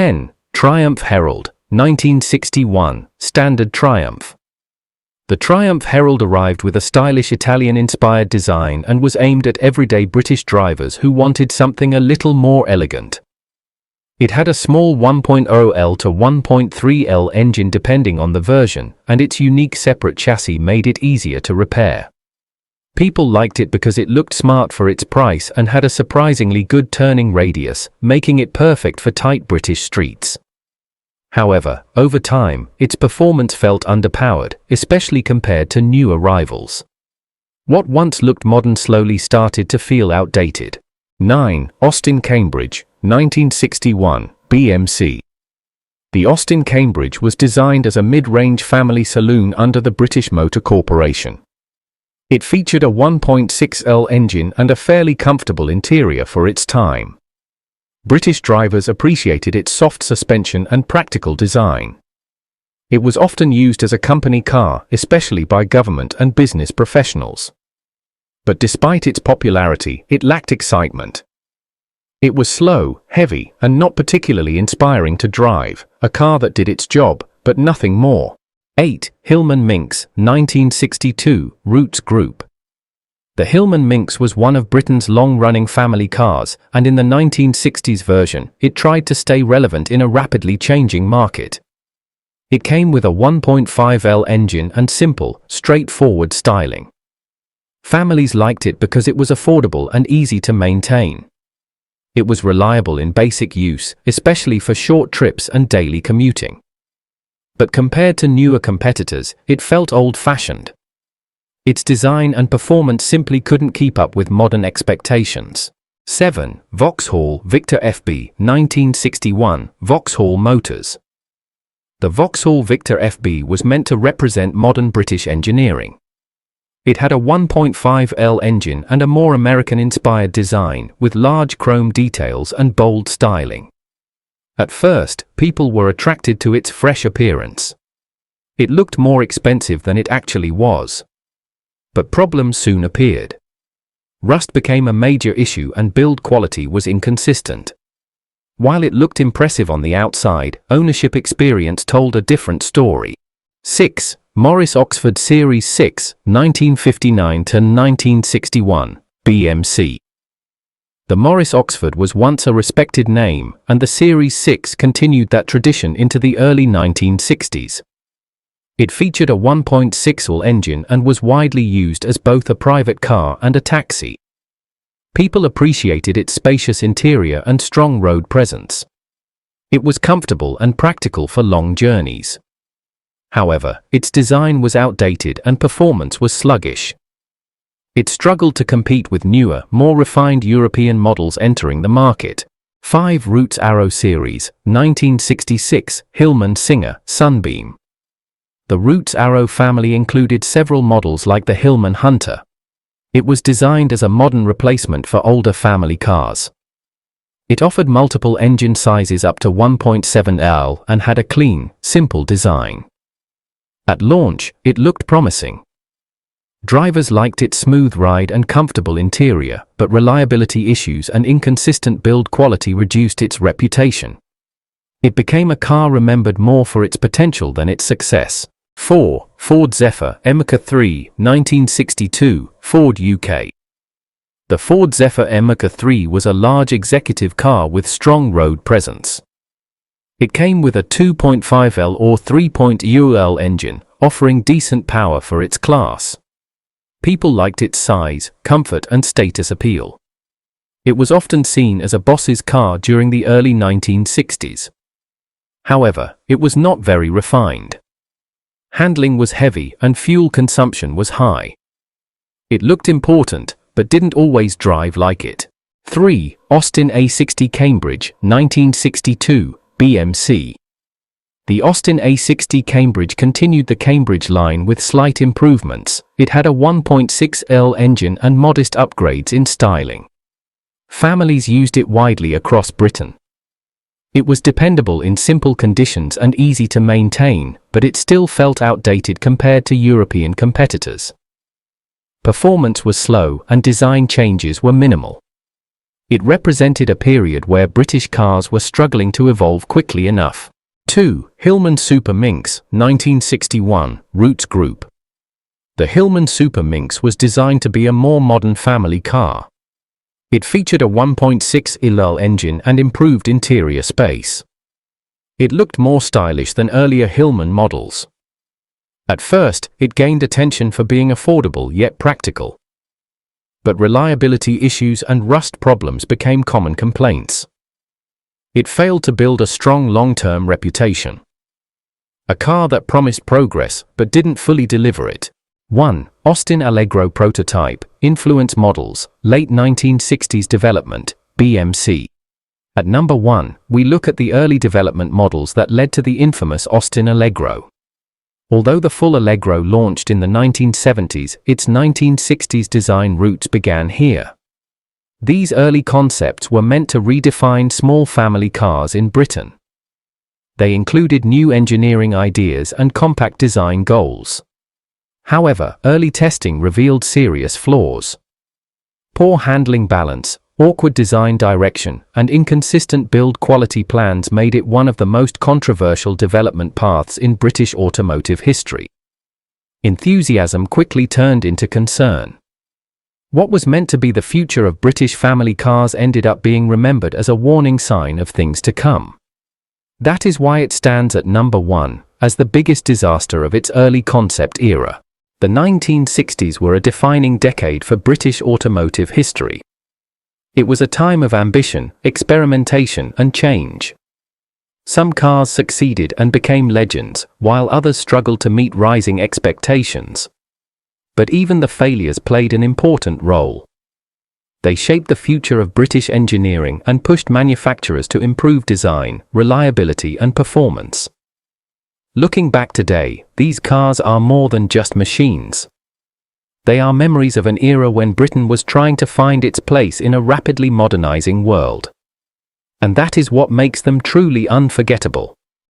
10. Triumph Herald, 1961, standard Triumph. The Triumph Herald arrived with a stylish Italian-inspired design and was aimed at everyday British drivers who wanted something a little more elegant. It had a small 1.0L to 1.3L engine depending on the version, and its unique separate chassis made it easier to repair. People liked it because it looked smart for its price and had a surprisingly good turning radius, making it perfect for tight British streets. However, over time, its performance felt underpowered, especially compared to newer rivals. What once looked modern slowly started to feel outdated. 9. Austin Cambridge, 1961, BMC. The Austin Cambridge was designed as a mid-range family saloon under the British Motor Corporation. It featured a 1.6L engine and a fairly comfortable interior for its time. British drivers appreciated its soft suspension and practical design. It was often used as a company car, especially by government and business professionals. But despite its popularity, it lacked excitement. It was slow, heavy, and not particularly inspiring to drive, a car that did its job, but nothing more. 8. Hillman Minx, 1962, Roots Group. The Hillman Minx was one of Britain's long-running family cars, and in the 1960s version, it tried to stay relevant in a rapidly changing market. It came with a 1.5L engine and simple, straightforward styling. Families liked it because it was affordable and easy to maintain. It was reliable in basic use, especially for short trips and daily commuting. But compared to newer competitors, it felt old-fashioned. Its design and performance simply couldn't keep up with modern expectations. 7. Vauxhall Victor FB, 1961, Vauxhall Motors. The Vauxhall Victor FB was meant to represent modern British engineering. It had a 1.5L engine and a more American-inspired design, with large chrome details and bold styling. At first, people were attracted to its fresh appearance. It looked more expensive than it actually was. But problems soon appeared. Rust became a major issue and build quality was inconsistent. While it looked impressive on the outside, ownership experience told a different story. 6. Morris Oxford Series 6, 1959 to 1961, BMC. The Morris Oxford was once a respected name, and the Series 6 continued that tradition into the early 1960s. It featured a 1.6L engine and was widely used as both a private car and a taxi. People appreciated its spacious interior and strong road presence. It was comfortable and practical for long journeys. However, its design was outdated and performance was sluggish. It struggled to compete with newer, more refined European models entering the market. 5. Roots Arrow Series, 1966, Hillman Singer, Sunbeam. The Roots Arrow family included several models like the Hillman Hunter. It was designed as a modern replacement for older family cars. It offered multiple engine sizes up to 1.7L and had a clean, simple design. At launch, it looked promising. Drivers liked its smooth ride and comfortable interior, but reliability issues and inconsistent build quality reduced its reputation. It became a car remembered more for its potential than its success. 4. Ford Zephyr Mk3, 1962, Ford UK. The Ford Zephyr Mk3 was a large executive car with strong road presence. It came with a 2.5L or 3.0L engine, offering decent power for its class. People liked its size, comfort and status appeal. It was often seen as a boss's car during the early 1960s. However, it was not very refined. Handling was heavy and fuel consumption was high. It looked important, but didn't always drive like it. 3. Austin A60 Cambridge, 1962, BMC. The Austin A60 Cambridge continued the Cambridge line with slight improvements. It had a 1.6L engine and modest upgrades in styling. Families used it widely across Britain. It was dependable in simple conditions and easy to maintain, but it still felt outdated compared to European competitors. Performance was slow and design changes were minimal. It represented a period where British cars were struggling to evolve quickly enough. 2. Hillman Super Minx, 1961, Roots Group. The Hillman Super Minx was designed to be a more modern family car. It featured a 1.6 L engine and improved interior space. It looked more stylish than earlier Hillman models. At first, it gained attention for being affordable yet practical. But reliability issues and rust problems became common complaints. It failed to build a strong long-term reputation. A car that promised progress but didn't fully deliver it. 1. Austin Allegro prototype, influence models, late 1960s development, BMC. At number 1, we look at the early development models that led to the infamous Austin Allegro. Although the full Allegro launched in the 1970s, its 1960s design roots began here. These early concepts were meant to redefine small family cars in Britain. They included new engineering ideas and compact design goals. However, early testing revealed serious flaws. Poor handling balance, awkward design direction, and inconsistent build quality plans made it one of the most controversial development paths in British automotive history. Enthusiasm quickly turned into concern. What was meant to be the future of British family cars ended up being remembered as a warning sign of things to come. That is why it stands at number 1, as the biggest disaster of its early concept era. The 1960s were a defining decade for British automotive history. It was a time of ambition, experimentation, and change. Some cars succeeded and became legends, while others struggled to meet rising expectations. But even the failures played an important role. They shaped the future of British engineering and pushed manufacturers to improve design, reliability, and performance. Looking back today, these cars are more than just machines. They are memories of an era when Britain was trying to find its place in a rapidly modernizing world. And that is what makes them truly unforgettable.